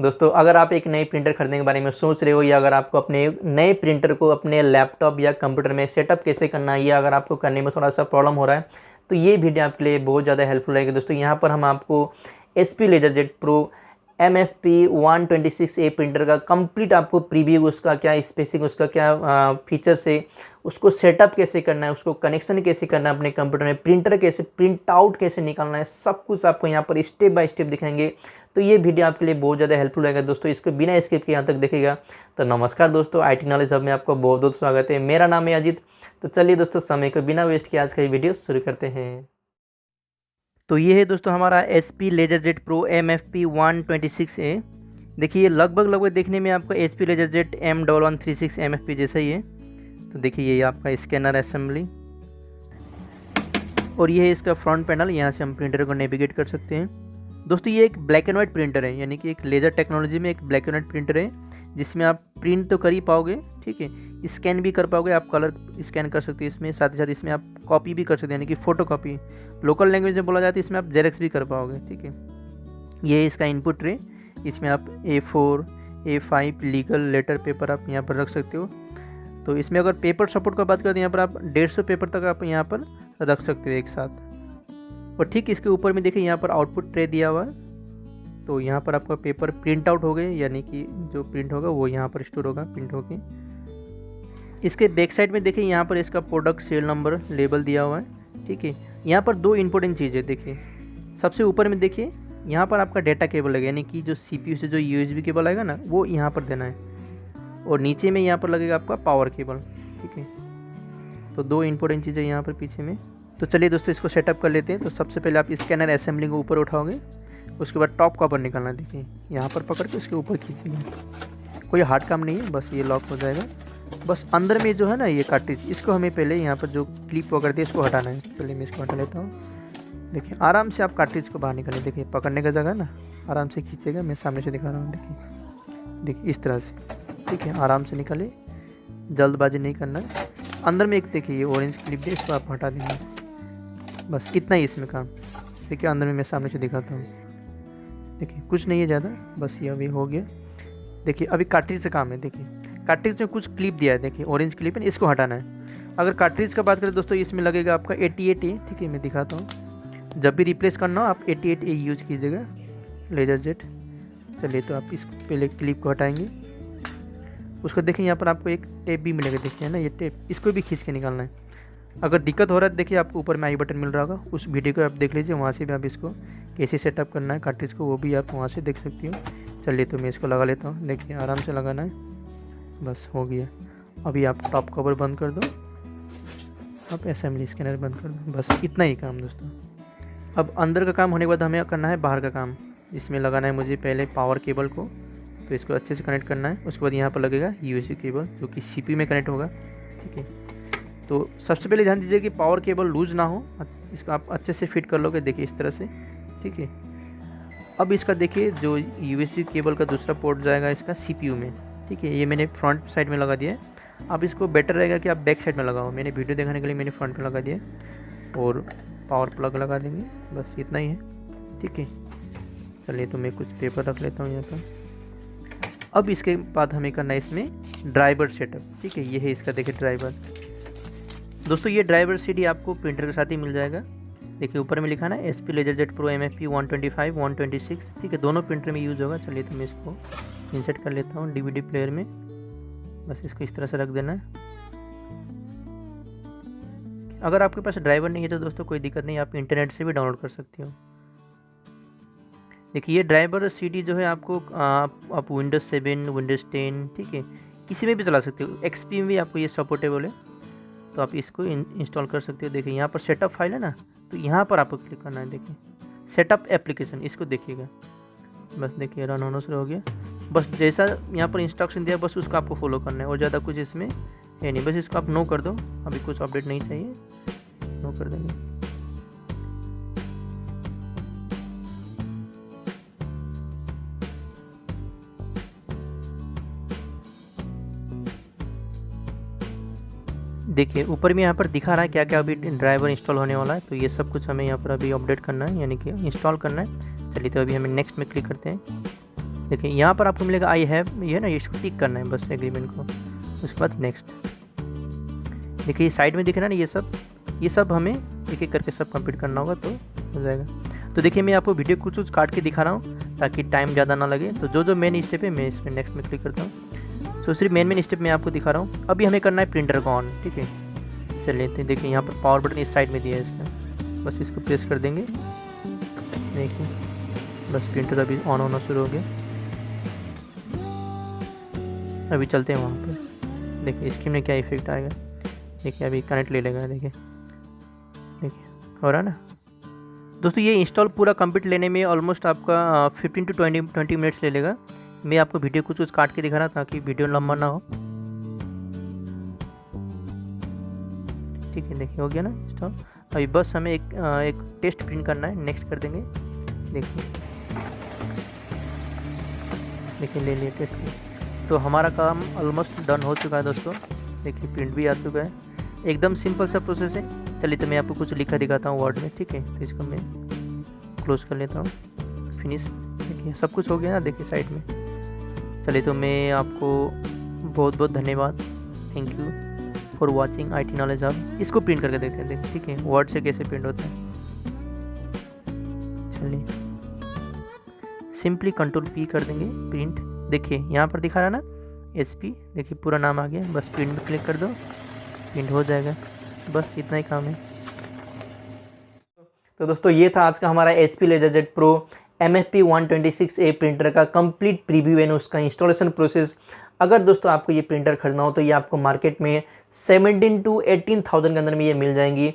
दोस्तों अगर आप एक नई प्रिंटर खरीदने के बारे में सोच रहे हो या अगर आपको अपने नए प्रिंटर को अपने लैपटॉप या कंप्यूटर में सेटअप कैसे करना है या अगर आपको करने में थोड़ा सा प्रॉब्लम हो रहा है तो ये वीडियो आपके लिए बहुत ज़्यादा हेल्पफुल रहेगी। दोस्तों यहाँ पर हम आपको HP LaserJet Pro MFP 126A printer का कंप्लीट आपको प्रीव्यू, उसका क्या स्पेसिंग, उसका क्या फीचर्स है, उसको सेटअप कैसे करना है, उसको कनेक्शन कैसे करना है अपने कंप्यूटर में, प्रिंटर कैसे प्रिंट आउट कैसे निकालना है, सब कुछ आपको यहाँ पर स्टेप बाय स्टेप दिखाएंगे। तो ये वीडियो आपके लिए बहुत ज़्यादा हेल्पफुल रहेगा दोस्तों, इसको बिना स्किप के यहाँ तक देखेगा। तो नमस्कार दोस्तों, IT नॉलेज हब में आपका बहुत बहुत स्वागत है। मेरा नाम है अजीत। तो चलिए दोस्तों, समय को बिना वेस्ट किए आज का ये वीडियो शुरू करते हैं। तो ये है दोस्तों हमारा HP LaserJet Pro MFP 126A। देखिए लगभग देखने में आपका HP LaserJet M1136 MFP जैसा ही है। तो देखिए ये आपका स्कैनर असेंबली और ये है इसका फ्रंट पैनल, यहाँ से हम प्रिंटर को नेविगेट कर सकते हैं। दोस्तों ये एक ब्लैक एंड वाइट प्रिंटर है, यानी कि एक लेज़र टेक्नोलॉजी में एक ब्लैक एंड वाइट प्रिंटर है जिसमें आप प्रिंट तो कर ही पाओगे, ठीक है, स्कैन भी कर पाओगे, आप कलर स्कैन कर सकते हैं इसमें, साथ ही साथ इसमें आप कॉपी भी कर सकते हैं, यानी कि फ़ोटो कॉपी लोकल लैंग्वेज में बोला जाता है, इसमें आप जेरेक्स भी कर पाओगे, ठीक है। ये इसका इनपुट ट्रे, इसमें आप A4 A5 legal letter paper आप यहाँ पर रख सकते हो। तो इसमें अगर पेपर सपोर्ट का बात करते हैं यहाँ पर आप 150 पेपर तक आप यहाँ पर रख सकते हो एक साथ। और ठीक इसके ऊपर में देखिए यहाँ पर आउटपुट ट्रे दिया हुआ है। तो यहाँ पर आपका पेपर प्रिंट आउट हो गए, यानी कि जो प्रिंट होगा वो यहाँ पर स्टोर होगा प्रिंट होके। इसके बैक साइड में देखिए यहाँ पर इसका प्रोडक्ट सेल नंबर लेबल दिया हुआ है, ठीक है। यहाँ पर दो इंपॉर्टेंट चीज़ें देखिए, सबसे ऊपर में देखिए यहाँ पर आपका डेटा केबल लगेगा, यानी कि जो CPU से जो USB केबल आएगा ना वो यहाँ पर देना है, और नीचे में यहाँ पर लगेगा आपका पावर केबल, ठीक है। तो दो इंपॉर्टेंट चीज़ें यहाँ पर पीछे में। तो चलिए दोस्तों इसको सेटअप कर लेते हैं। तो सबसे पहले आप स्कैनर असेंबली को ऊपर उठाओगे, उसके बाद टॉप कवर निकालना है, देखिए यहाँ पर पकड़ के उसके ऊपर खींचिए। कोई हार्ड काम नहीं है, बस ये लॉक हो जाएगा। बस अंदर में जो है ना ये कार्ट्रिज, इसको हमें पहले यहाँ पर जो क्लिप वगैरह थी इसको हटाना है। चलिए मैं इसको हटा लेता हूँ। देखिए आराम से आप कार्ट्रिज को बाहर निकालें, देखिए पकड़ने का जगह ना आराम से खींचेगा, मैं सामने से दिखा रहा हूँ, देखिए इस तरह से, ठीक है। आराम से निकाले, जल्दबाजी नहीं करना है। अंदर में एक देखिए ये ऑरेंज क्लिप है, इसको आप हटा देंगे, बस इतना ही इसमें काम। देखिए अंदर में मैं सामने से दिखाता हूँ, देखिए कुछ नहीं है ज़्यादा, बस ये अभी हो गया। देखिए अभी कार्ट्रिज से काम है, देखिए कार्ट्रिज में कुछ क्लिप दिया है, देखिए ऑरेंज क्लिप है, इसको हटाना है। अगर कार्ट्रिज का बात करें दोस्तों, इसमें लगेगा आपका 88A, ठीक है, मैं दिखाता हूँ। जब भी रिप्लेस करना हो आप 88A यूज कीजिएगा LaserJet। चलिए तो आप इस पहले क्लिप को हटाएंगे, उसको देखिए यहाँ पर आपको एक टेप भी मिलेगा, देखिए ना ये टेप, इसको भी खींच के निकालना है। अगर दिक्कत हो रहा है देखिए आपको ऊपर में आई बटन मिल रहा होगा, उस वीडियो को आप देख लीजिए, वहाँ से भी आप इसको कैसे सेटअप करना है कार्ट्रिज को वो भी आप वहाँ से देख सकती हो। चलिए तो मैं इसको लगा लेता हूँ, देखिए आराम से लगाना है, बस हो गया। अभी आप टॉप कवर बंद कर दो, आप असेंबली स्कैनर बंद कर दो, बस इतना ही काम दोस्तों। अब अंदर का काम होने के बाद हमें करना है बाहर का काम। इसमें लगाना है मुझे पहले पावर केबल को, तो इसको अच्छे से कनेक्ट करना है। उसके बाद यहाँ पर लगेगा USB केबल जो कि CPU में कनेक्ट होगा, ठीक है। तो सबसे पहले ध्यान दीजिए कि पावर केबल लूज ना हो, इसको आप अच्छे से फिट कर लोगे, देखिए इस तरह से, ठीक है। अब इसका देखिए जो USB केबल का दूसरा पोर्ट जाएगा इसका CPU में, ठीक है। ये मैंने फ्रंट साइड में लगा दिया है। अब इसको बेटर रहेगा कि आप बैक साइड में लगाओ, मैंने वीडियो दिखाने के लिए मैंने फ्रंट में लगा दिया है। और पावर प्लग लगा देंगे, बस इतना ही है, ठीक है। चलिए तो मैं कुछ पेपर रख लेता हूँ यहाँ पर। अब इसके बाद हमें करना है इसमें ड्राइवर सेटअप, ठीक है। ये है इसका देखिए ड्राइवर। दोस्तों ये ड्राइवर CD आपको प्रिंटर के साथ ही मिल जाएगा, देखिए ऊपर में लिखा ना HP LaserJet Pro MFP 125 126, ठीक है, दोनों प्रिंटर में यूज़ होगा। चलिए तो मैं इसको इंसर्ट कर लेता हूँ DVD प्लेयर में, बस इसको इस तरह से रख देना है। अगर आपके पास ड्राइवर नहीं है तो दोस्तों कोई दिक्कत नहीं, आप इंटरनेट से भी डाउनलोड कर सकते हो। देखिए ये ड्राइवर CD जो है आपको आप Windows 7 Windows 10, ठीक है, किसी में भी चला सकते हो। XP में भी आपको ये सपोर्टेबल है, तो आप इसको इंस्टॉल कर सकते हो। देखिए यहाँ पर सेटअप फाइल है ना, तो यहाँ पर आपको क्लिक करना है, देखिए सेटअप एप्लीकेशन, इसको देखिएगा, बस देखिए रन होना शुरू हो गया। बस जैसा यहाँ पर इंस्ट्रक्शन दिया बस उसका आपको फॉलो करना है, और ज़्यादा कुछ इसमें है नहीं। बस इसको आप नो कर दो, अभी कुछ अपडेट नहीं चाहिए, नो कर देंगे। देखिए ऊपर में यहाँ पर दिखा रहा है क्या क्या अभी ड्राइवर इंस्टॉल होने वाला है, तो ये सब कुछ हमें यहाँ पर अभी अपडेट करना है, यानी कि इंस्टॉल करना है। चलिए तो अभी हमें नेक्स्ट में क्लिक करते हैं। देखिए यहाँ पर आपको मिलेगा आई हैव, ये है ना, इसको टिक करना है बस एग्रीमेंट को। उसके बाद नेक्स्ट। देखिए साइड में दिख रहा है ना, ये सब हमें एक एक करके सब कंप्लीट करना होगा तो हो जाएगा। तो देखिए मैं आपको वीडियो कुछ काट के दिखा रहा हूँ ताकि टाइम ज़्यादा ना लगे। तो जो मेन स्टेप है मैं इसमें नेक्स्ट में क्लिक करता हूँ। तो सिर्फ मेन स्टेप मैं आपको दिखा रहा हूँ। अभी हमें करना है प्रिंटर को ऑन, ठीक है। चलिए तो देखिए यहाँ पर पावर बटन इस साइड में दिया है इसका, बस इसको प्रेस कर देंगे। देखिए बस प्रिंटर अभी ऑन होना शुरू हो गया। अभी चलते हैं वहाँ पर, देखिए स्क्रीन में क्या इफेक्ट आएगा। देखिए अभी कनेक्ट ले लेगा, देखिए हो रहा है ना। दोस्तों ये इंस्टॉल पूरा कंप्लीट लेने में ऑलमोस्ट आपका 15 to 20 मिनट्स ले लेगा। मैं आपको वीडियो कुछ काट के दिखा रहा ताकि वीडियो लंबा ना हो, ठीक है। देखिए हो गया ना इंस्टॉल। अभी बस हमें एक टेस्ट प्रिंट करना है, नेक्स्ट कर देंगे। देखिए ले लिए टेस्ट प्रिंट। तो हमारा काम ऑलमोस्ट डन हो चुका है दोस्तों। देखिए प्रिंट भी आ चुका है, एकदम सिंपल सा प्रोसेस है। चलिए तो मैं आपको कुछ लिखा दिखाता हूँ वर्ड में, ठीक है। तो इसको मैं क्लोज कर लेता हूँ, फिनिश। देखिए सब कुछ हो गया ना, देखिए साइड में। चलिए तो मैं आपको बहुत बहुत धन्यवाद, thank you for watching IT knowledge hub. इसको प्रिंट करके देखते हैं, देखिए ठीक है वर्ड से कैसे प्रिंट होता है। चलिए सिंपली Ctrl+P कर देंगे, प्रिंट। देखिए यहाँ पर दिखा रहा है ना SP, देखिए पूरा नाम आ गया। बस प्रिंट में क्लिक कर दो, प्रिंट हो जाएगा। बस इतना ही काम है। तो दोस्तों ये था आज का हमारा HP LaserJet Pro MFP 126A printer का कंप्लीट प्रीव्यू एंड उसका इंस्टॉलेशन प्रोसेस। अगर दोस्तों आपको ये प्रिंटर खरीदना हो तो ये आपको मार्केट में 17 to 18,000 के अंदर में ये मिल जाएंगी।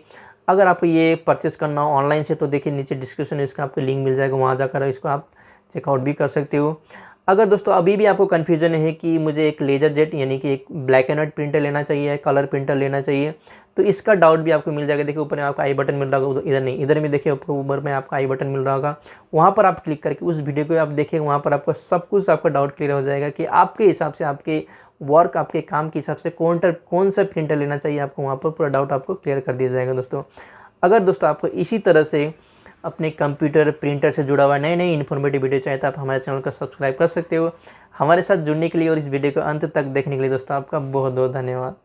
अगर आपको ये परचेस करना हो ऑनलाइन से तो देखिए नीचे डिस्क्रिप्शन में इसका आपको लिंक मिल जाएगा, वहाँ जाकर इसको आप चेकआउट भी कर सकते हो। अगर दोस्तों अभी भी आपको कन्फ्यूजन है कि मुझे एक LaserJet यानी कि एक ब्लैक एंड वाइट प्रिंटर लेना चाहिए, कलर प्रिंटर लेना चाहिए, तो इसका डाउट भी आपको मिल जाएगा। देखिए ऊपर में आपका आई बटन मिल रहा होगा, इधर नहीं, इधर में देखिए आपको ऊपर में आपका आई बटन मिल रहा होगा। वहाँ पर आप क्लिक करके उस वीडियो को आप देखिए, वहाँ पर आपको सब कुछ आपका डाउट क्लियर हो जाएगा कि आपके हिसाब से, आपके वर्क, आपके काम के हिसाब से कौन सा प्रिंटर लेना चाहिए। आपको वहाँ पर पूरा डाउट आपको क्लियर कर दिया जाएगा दोस्तों। अगर दोस्तों आपको इसी तरह से अपने कंप्यूटर प्रिंटर से जुड़ा हुआ नए इन्फॉर्मेटिव वीडियो चाहिए तो आप हमारे चैनल को सब्सक्राइब कर सकते हो। हमारे साथ जुड़ने के लिए और इस वीडियो को अंत तक देखने के लिए दोस्तों आपका बहुत बहुत धन्यवाद।